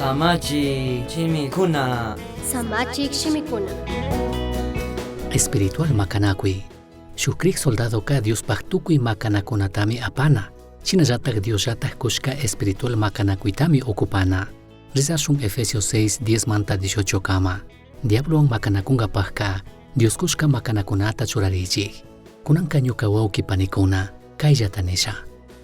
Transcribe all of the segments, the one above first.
Samachi chimikuna. Samachik shimikuna. Espiritual makanakui. Shukrik soldado ka Dios paktukui makanakunatami apana. Chinayatak Dios yatak kushka espiritual makanakuitami okupana. Rizashun Efesios 6:10 manta 18 kama. Diablo ang makanakunga pahka. Dios kushka makanakunata churarichi. Kunang kanyuka wauki panikuna. Kaijatanesha.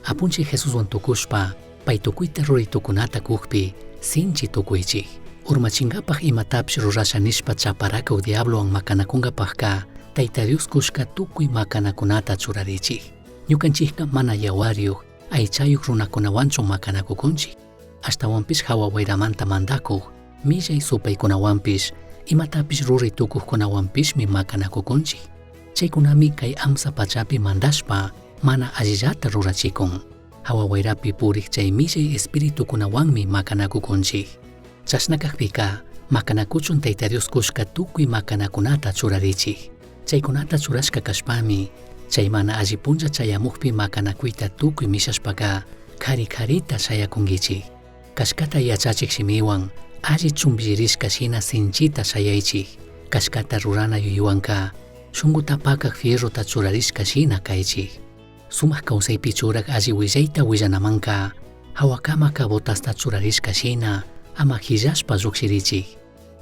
Apunchi Jesus wantukushpa. Paitukuita ruritukunata kuhpi. Sinchi tukuichi. Urmachingapaj imatapsh rurashanishpa chaparakau diablo ang makanakunga pahka. Taita Dios kushka tukui makanakunata churarichi. Ñukanchikka mana yawariyuq aychayuq runakunawanchu makanakukunchik. Ashtawanpish hawawayramanta mandakuq millay supaykunawanpish imatapish ruritukuqkunawanpishmi makanakukunchik. Chaykunami kay amsa pachapi mandashpa mana allillata rurachikun. Hawawayrapi puriq chay millay espiritukunawanmi makanakukunchik. Chashnakaqpika makanakuchun Tayta Dios kushka tukui makanakunata churarichik. Chaykunata churashka kashpami chay mana alli punlla chayamuqpi makanakuita tukui mishashpaka kari-karita shayakunkichik. Kashkata yachachik shimiwan alli chumbillirishka shina sinchita shayaychik. Kashkata rurana yuyuwanka shunqutapakaq fierrota churarishka shina kaychik. Sumaq kawsaypi churak alli willayta willanamanka hawakamaka botasta churarishka shina ama hillashpa lluqsirichik.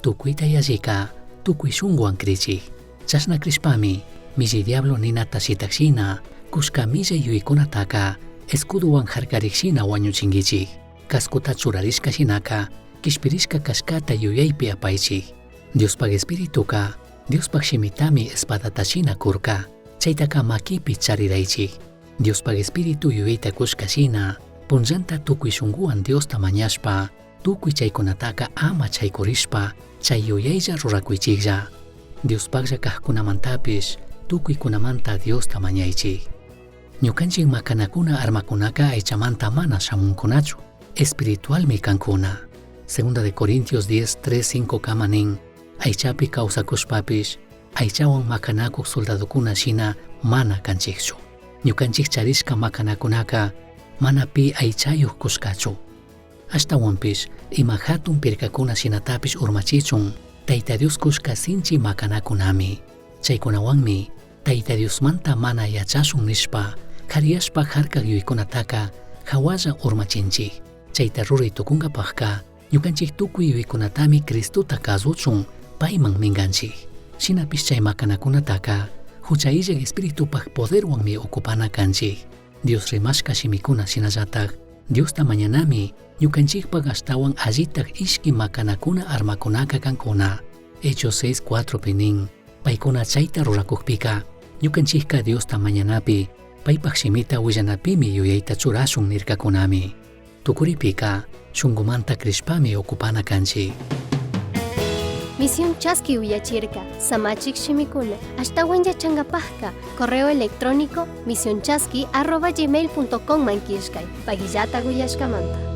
Tukuyta yallika tukuy shunqwan krichik. Chashna krishpami millay diablo ninata shitakshina kushka millay yuykunataka escudowan harkarikshina wañuchinkichik. Kaskuta churarishka shinaka kishpirishka kashkata yuyaypi apaychik. Diospaq espirituka Diospaq shimitami espadata shina kurka chaytaka makipi chariraychik. Diospaq espiritu yuyayta kushka shina punllanta tukuy shunquwan Diosta mañashpa tukuy chaykunataka ama chaykurishpa chay yuyaylla rurakuychiklla. Diospaqlla kaqkunamantapish tukuykunamanta Diosta mañaychik. Ñukanchik makanakuna armakunaka aychamanta mana shamunkunachu, espiritualmi kankuna. Segunda de Corintios 10:3-5 kama nin, aychapi kawsakushpapish aychawan makanakuq soldadukuna shina mana kanchikchu. Ñukanchik charishka makanakunaka mana pi aychayuq kushkachu. Ashtawanpish ima hatun pirkakuna shinatapish urmachichun Tayta Dios kushka sinchi makanakunami. Chaykunawanmi Tayta Diosmanta mana yachashun nishpa kariyashpa harkaq yuykunataka hawalla urmachinchik. Chayta ruraytukunkapaqqa ñukanchik tukuy yuykunatami Cristuta kasuchun payman minganchik. Shinapish chay makanakunataka huchaylla espiritupaq poderwanmi okupana kanchik. Dios rimashka shimikuna shinallatak Diosta mañanami ñukanchikpaq ashtawan allitaq ishki makanakuna armakunaka kankuna. Hechos 6:4 pinin paykuna chayta rurakuqpika ñukanchikqa Diosta mañanapi paypaq shimita willanapimi yuyayta churashun nirkakunami. Tukuripika shunqumanta krishpami okupana kanchik. Misión Chasqui Uyachirka, Samachik Shimikuna, ashtawan yachangapajka, correo electrónico misionchasqui@gmail.com mankishkay, pagillata guyashkamanta.